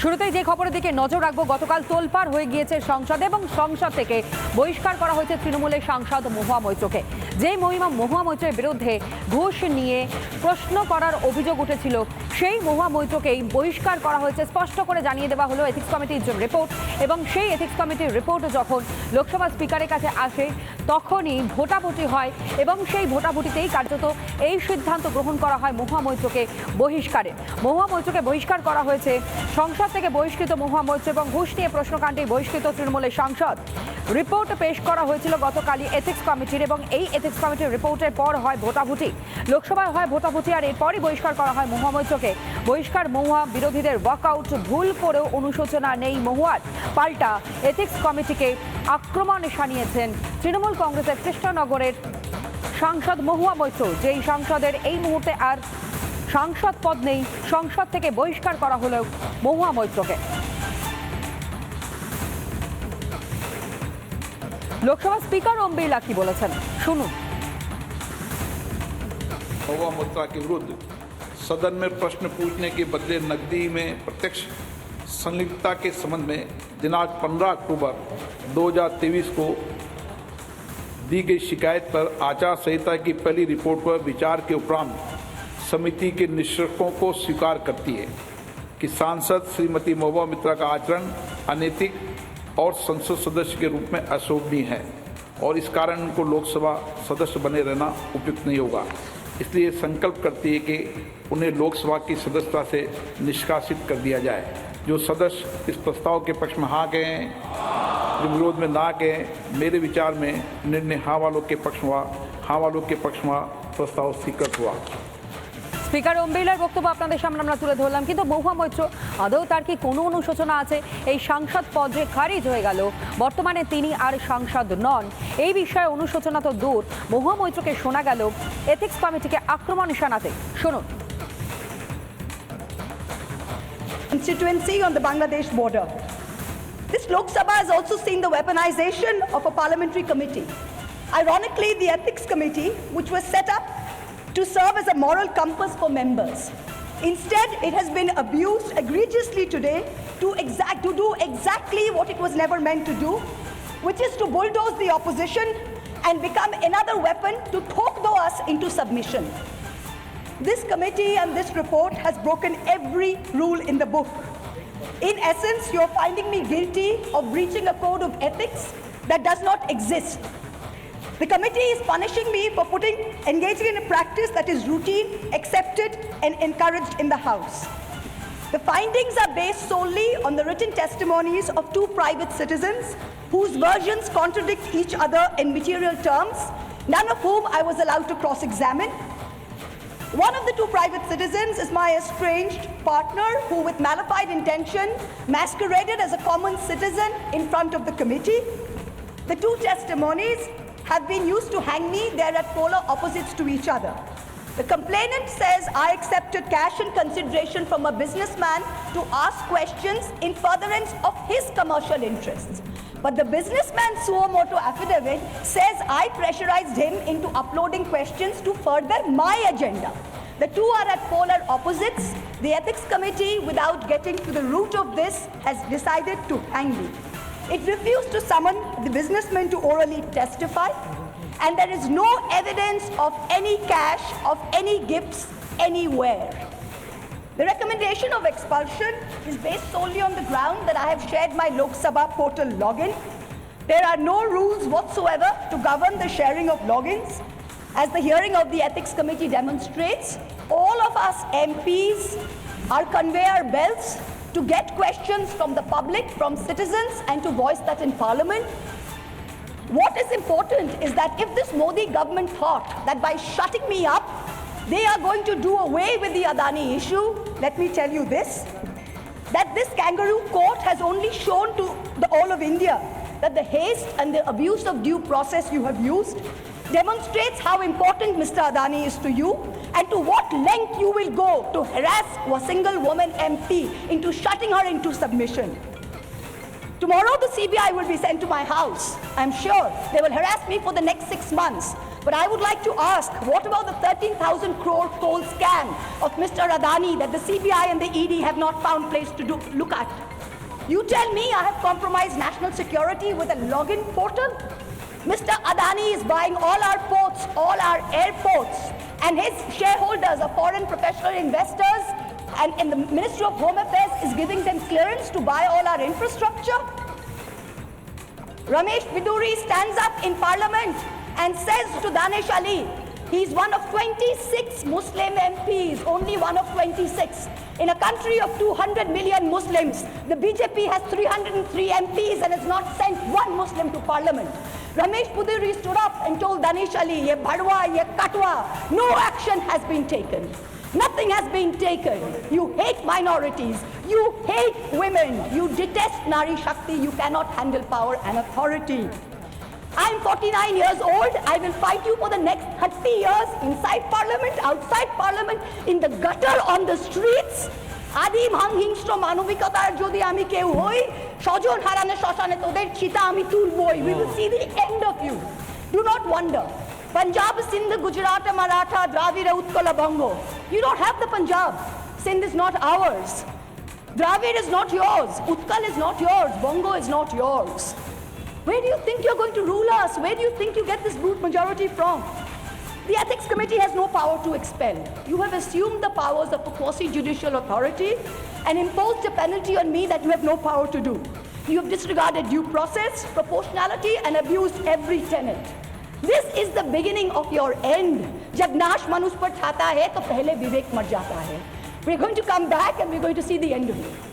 শুরুতেই যে খবরের দিকে নজর রাখবো, গতকাল তোলপাড় হয়ে গিয়েছে সংসদ এবং সংসদ থেকে বহিষ্কার করা হয়েছে তৃণমূলের সাংসদ মহুয়া মৈত্রকে। যেই মহুয়া মৈত্রের বিরুদ্ধে ঘুষ নিয়ে প্রশ্ন করার অভিযোগ উঠেছিল, সেই মহুয়া মৈত্রকেই বহিষ্কার করা হয়েছে। স্পষ্ট করে জানিয়ে দেওয়া হলো এথিক্স কমিটির যে রিপোর্ট, এবং সেই এথিক্স কমিটির রিপোর্ট যখন লোকসভা স্পিকারের কাছে আসে তখনই ভোটাভুটি হয়, এবং সেই ভোটাভুটিতেই কার্যত এই সিদ্ধান্ত গ্রহণ করা হয় মহুয়া মৈত্রকে বহিষ্কারে। মহুয়া মৈত্রকে বহিষ্কার করা হয়েছে। সংসদ থেকে বহিষ্কৃত মহুয়া মৈত্র এবং ঘুষ নিয়ে প্রশ্নকাণ্ডে বহিষ্কৃত তৃণমূলের সাংসদ। রিপোর্ট পেশ করা হয়েছিল গতকালই এথিক্স কমিটির, এবং এই এথিক্স কমিটির রিপোর্টের পর হয় ভোটাভুটি। লোকসভায় হয় ভোটাভুটি, আর এরপরই বহিষ্কার করা হয় মহুয়া মৈত্রকে। বহিষ্কার মহুয়া বিরোধীদের ওয়াকআউট। ভুল করেও অনুশোচনা নেই মহুয়ার, পাল্টা এথিক্স কমিটিকে আক্রমণ শানিয়েছেন তৃণমূল কংগ্রেসের কৃষ্ণনগরের সাংসদ মহুয়া মৈত্র। যেই সাংসদের এই মুহূর্তে আর সাংসদ পদ নেই, সংসদ থেকে বহিষ্কার করা হলো মহুয়া মৈত্রকে। লোকসভা স্পিকার ওম বিড়লা কি বলেছেন শুনুন। महुआ मोइत्रा के विरुद्ध सदन में प्रश्न पूछने के बदले नकदी में प्रत्यक्ष संलिप्तता के संबंध में दिनांक 15 अक्टूबर 2023 को दी गई शिकायत पर आचार संहिता की पहली रिपोर्ट पर विचार के उपरांत समिति के निष्कर्षों को स्वीकार करती है कि सांसद श्रीमती महुआ मोइत्रा का आचरण अनैतिक और संसद सदस्य के रूप में अशोभनीय है, और इस कारण उनको लोकसभा सदस्य बने रहना उपयुक्त नहीं होगा। इसलिए संकल्प करती है कि उन्हें लोकसभा की सदस्यता से निष्कासित कर दिया जाए। जो सदस्य इस प्रस्ताव के पक्ष में हाँ कहें, जो विरोध में ना कहें, मेरे विचार में निर्णय हाँ वालों के पक्ष में हुआ। हाँ वालों के पक्ष में प्रस्ताव स्वीकृत हुआ। স্পিকার ওম বিড়লার বক্তব্য আপনাদের সামনে আমরা তুলে ধরলাম, কিন্তু মহুয়া মৈত্র আদৌ তার কি কোনো অনুশোচনা আছে? এই সাংসদ পদ যে খারিজ হয়ে গেল, বর্তমানে তিনি আর সাংসদ নন, এই বিষয়ে অনুশোচনা তো দূর, মহুয়া মৈত্রকে শোনা গেল এথিক্স কমিটিকে আক্রমণ শানাতে। শুনুন। Constituency on the Bangladesh border. This Lok Sabha has also seen the weaponization of a parliamentary committee. Ironically, the ethics committee, which was set up to serve as a moral compass for members. Instead, it has been abused egregiously today to do exactly what it was never meant to do, which is to bulldoze the opposition and become another weapon to torpedo us into submission. This committee and this report has broken every rule in the book. In essence, you're finding me guilty of breaching a code of ethics that does not exist. The committee is punishing me for engaging in a practice that is routine, accepted, and encouraged in the House. The findings are based solely on the written testimonies of two private citizens whose versions contradict each other in material terms, none of whom I was allowed to cross-examine. One of the two private citizens is my estranged partner who, with malified intention, masqueraded as a common citizen in front of the committee. The two testimonies have been used to hang me. They're at polar opposites to each other. The complainant says I accepted cash and consideration from a businessman to ask questions in furtherance of his commercial interests. But the businessman's suo motu affidavit says I pressurized him into uploading questions to further my agenda. The two are at polar opposites. The ethics committee, without getting to the root of this, has decided to hang me. It refused to summon the businessman to orally testify, and there is no evidence of any cash, of any gifts anywhere. The recommendation of expulsion is based solely on the ground that I have shared my Lok Sabha portal login. There are no rules whatsoever to govern the sharing of logins. As the hearing of the ethics committee demonstrates, all of us MPs are conveyor belts to get questions from the public, from citizens, and to voice that in Parliament. What is important is that if this Modi government thought that by shutting me up, they are going to do away with the Adani issue, let me tell you this, that this kangaroo court has only shown to the all of India that the haste and the abuse of due process you have used demonstrates how important Mr. Adani is to you, and to what length you will go to harass a single woman MP into shutting her into submission. Tomorrow the CBI will be sent to my house. I'm sure they will harass me for the next 6 months. But I would like to ask, what about the 13,000 crore coal scam of Mr. Adani that the CBI and the ED have not found place to look at? You tell me I have compromised national security with a login portal? Mr. Adani is buying all our ports, all our airports, and his shareholders are foreign professional investors, and the Ministry of Home Affairs is giving them clearance to buy all our infrastructure. Ramesh Viduri stands up in Parliament and says to Danish Ali, he's one of 26 Muslim MPs, only one of 26. In a country of 200 million Muslims, the BJP has 303 MPs and has not sent one Muslim to Parliament. Ramesh Viduri stood up and told Danish Ali, ye bhadwa, ye katwa, no action has been taken. Nothing has been taken. You hate minorities. You hate women. You detest Nari Shakti. You cannot handle power and authority. I'm 49 years old. I will fight you for the next 30 years inside Parliament, outside Parliament, in the gutter, on the streets. আদিম হিংস্র মানবিকতার যদি আমি কেউ হই, স্বজন হারানো শ্মশানে তোদের চিতা আমি তুলবই। We will see the end of you. Do not wonder. Punjab, Sindh, Gujarat, Maratha, Dravida, Utkala, Bongo. You don't have the Punjab. Sindh is not ours. Dravid is not yours. Utkal is not yours. Bongo is not yours. Where do you think you're going to rule us? Where do you think you get this brute majority from? The Ethics Committee has no power to expel. You have assumed the powers of a quasi-judicial authority and imposed a penalty on me that you have no power to do. You have disregarded due process, proportionality, and abused every tenet. This is the beginning of your end. जब नाश मनुष्य पर छाता है तो पहले विवेक मर जाता है. We're going to come back and we're going to see the end of it.